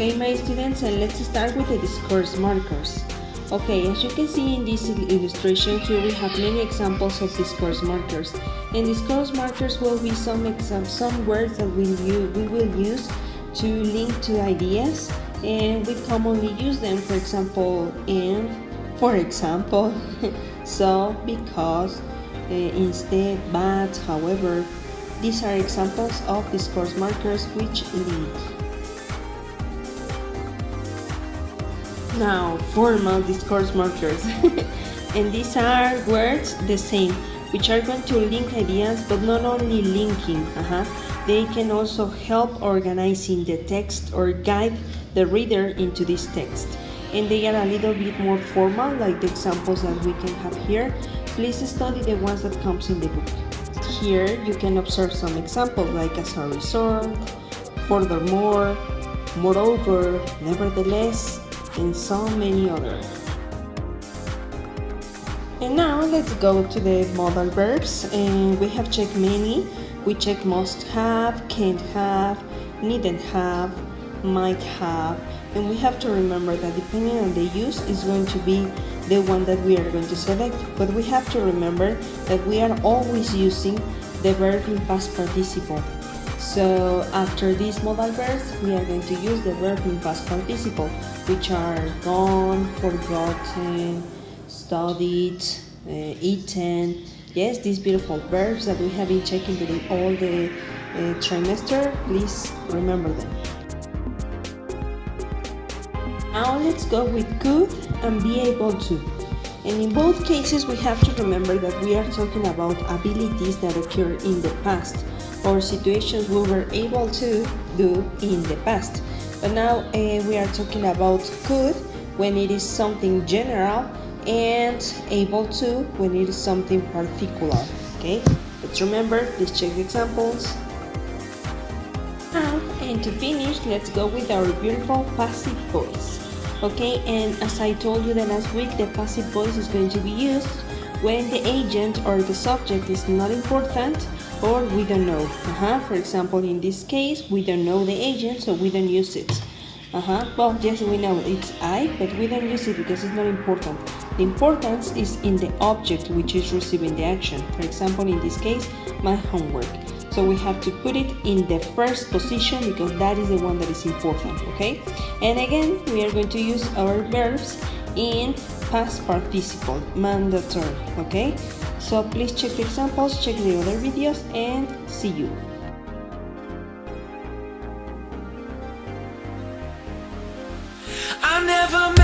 Okay, my students, and let's start with the discourse markers. Okay, as you can see in this illustration here, we have many examples of discourse markers. And discourse markers will be some words that we will use to link to ideas, and we commonly use them. For example, so, because, instead, but, however. These are examples of discourse markers which link. Now, formal discourse markers. And these are words the same, which are going to link ideas, but not only linking. They can also help organizing the text or guide the reader into this text. And they are a little bit more formal, like the examples that we can have here. Please study the ones that comes in the book. Here you can observe some examples like as a result, furthermore, moreover, nevertheless, and so many others. And now let's go to the modal verbs, and we have checked many. We check must have, can't have, needn't have, might have, and we have to remember that depending on the use is going to be the one that we are going to select. But we have to remember that we are always using the verb in past participle. So after these modal verbs, we are going to use the verb in past participle, which are gone, forgotten, studied, eaten. Yes, these beautiful verbs that we have been checking during all the trimester. Please remember them. Now let's go with could and be able to. And in both cases, we have to remember that we are talking about abilities that occur in the past, or situations we were able to do in the past. But now we are talking about could when it is something general, and able to when it is something particular. Okay, let's remember, please check the examples. Now, and to finish, let's go with our beautiful passive voice. Okay, and as I told you the last week, the passive voice is going to be used when the agent or the subject is not important or we don't know. For example, in this case, we don't know the agent, so we don't use it. Well, yes, we know it's I, but we don't use it because it's not important. The importance is in the object which is receiving the action. For example, in this case, my homework. So we have to put it in the first position because that is the one that is important, okay? And again, we are going to use our verbs in past participle, mandatory, okay? So please check the examples, check the other videos, and see you. I never